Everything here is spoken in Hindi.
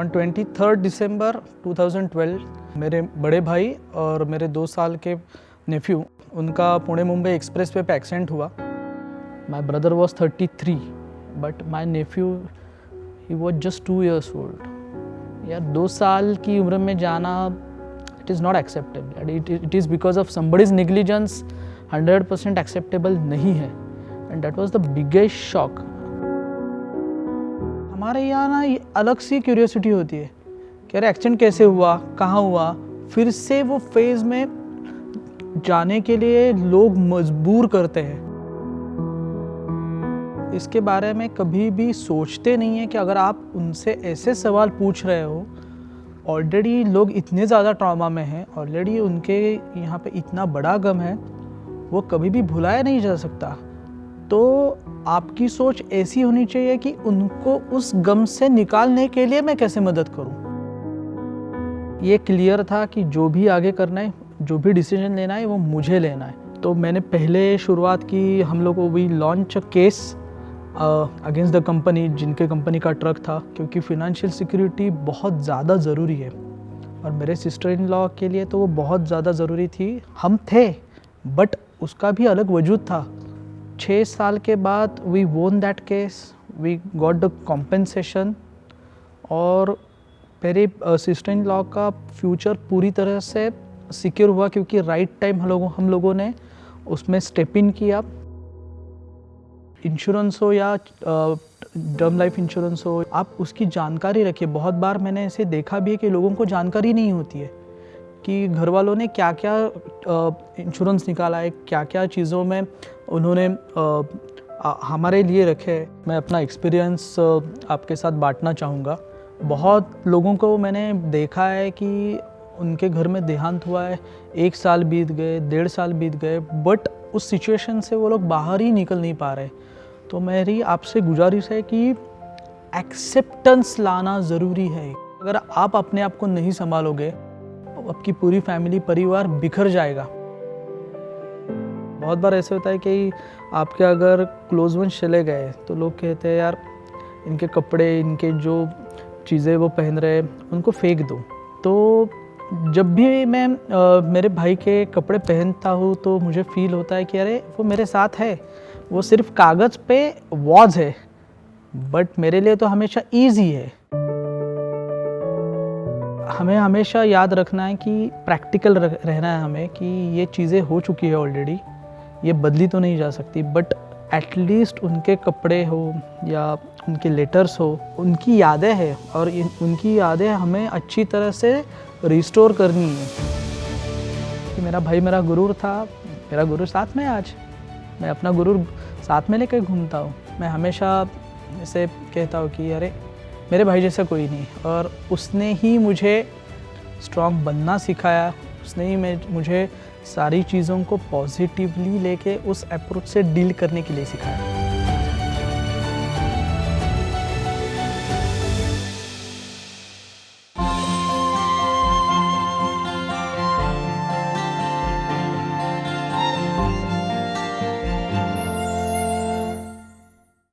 ऑन 23 दिसंबर 2012 मेरे बड़े भाई और मेरे 2 साल के नेफ्यू उनका पुणे मुंबई एक्सप्रेस वे पे एक्सीडेंट हुआ। My brother was 33 but my nephew he was just 2 years old. यार 2 साल की उम्र में जाना it is not acceptable. It is because of somebody's negligence 100% acceptable नहीं है and that was the biggest shock. हमारे यहाँ ना ये अलग सी क्यूरियोसिटी होती है कि अरे एक्सीडेंट कैसे हुआ, कहाँ हुआ। फिर से वो फेज़ में जाने के लिए लोग मजबूर करते हैं। इसके बारे में कभी भी सोचते नहीं है कि अगर आप उनसे ऐसे सवाल पूछ रहे हो, ऑलरेडी लोग इतने ज़्यादा ट्रॉमा में हैं, ऑलरेडी उनके यहाँ पे इतना बड़ा गम है, वो कभी भी भुलाया नहीं जा सकता। तो आपकी सोच ऐसी होनी चाहिए कि उनको उस गम से निकालने के लिए मैं कैसे मदद करूं। ये क्लियर था कि जो भी आगे करना है, जो भी डिसीजन लेना है वो मुझे लेना है। तो मैंने पहले शुरुआत की, हम लोग को we launch a case against the company, जिनके कंपनी का ट्रक था, क्योंकि फिनेंशियल सिक्योरिटी बहुत ज़्यादा ज़रूरी है और मेरे सिस्टर इन लॉ के लिए तो वो बहुत ज़्यादा ज़रूरी थी। हम थे बट उसका भी अलग वजूद था। 6 साल के बाद we won that case, we got the compensation और मेरे सिस्टर इन लॉ का फ्यूचर पूरी तरह से सिक्योर हुआ, क्योंकि राइट टाइम हम लोगों ने उसमें स्टेप इन किया। इंश्योरेंस हो या टर्म लाइफ इंश्योरेंस हो, आप उसकी जानकारी रखिए। बहुत बार मैंने ऐसे देखा भी है कि लोगों को जानकारी नहीं होती है कि घर वालों ने क्या क्या इंश्योरेंस निकाला है, क्या क्या चीज़ों में उन्होंने हमारे लिए रखे। मैं अपना एक्सपीरियंस आपके साथ बांटना चाहूँगा। बहुत लोगों को मैंने देखा है कि उनके घर में देहांत हुआ है, 1 साल बीत गए, 1.5 साल बीत गए, बट उस सिचुएशन से वो लोग बाहर ही निकल नहीं पा रहे। तो मेरी आपसे गुजारिश है कि एक्सेप्टेंस लाना ज़रूरी है। अगर आप अपने आप को नहीं संभालोगे, आपकी पूरी फैमिली, परिवार बिखर जाएगा। बहुत बार ऐसे होता है कि आपके अगर क्लोज वंस चले गए तो लोग कहते हैं यार इनके कपड़े, इनके जो चीज़ें वो पहन रहे उनको फेंक दो। तो जब भी मैं मेरे भाई के कपड़े पहनता हूँ तो मुझे फील होता है कि अरे वो मेरे साथ है, वो सिर्फ कागज़ पे वॉज है बट मेरे लिए तो हमेशा ईजी है। हमें हमेशा याद रखना है कि प्रैक्टिकल रहना है हमें कि ये चीज़ें हो चुकी है ऑलरेडी, ये बदली तो नहीं जा सकती, बट एटलीस्ट उनके कपड़े हो या उनके लेटर्स हो, उनकी यादें हैं और उनकी यादें हमें अच्छी तरह से रिस्टोर करनी है। कि मेरा भाई मेरा गुरूर था, मेरा गुरूर साथ में आज, मैं अपना गुरूर साथ में लेकर घूमता हूँ। मैं हमेशा ऐसे कहता हूँ कि अरे मेरे भाई जैसा कोई नहीं, और उसने ही मुझे स्ट्रॉन्ग बनना सिखाया, उसने ही मुझे सारी चीज़ों को पॉजिटिवली लेके उस अप्रोच से डील करने के लिए सिखाया।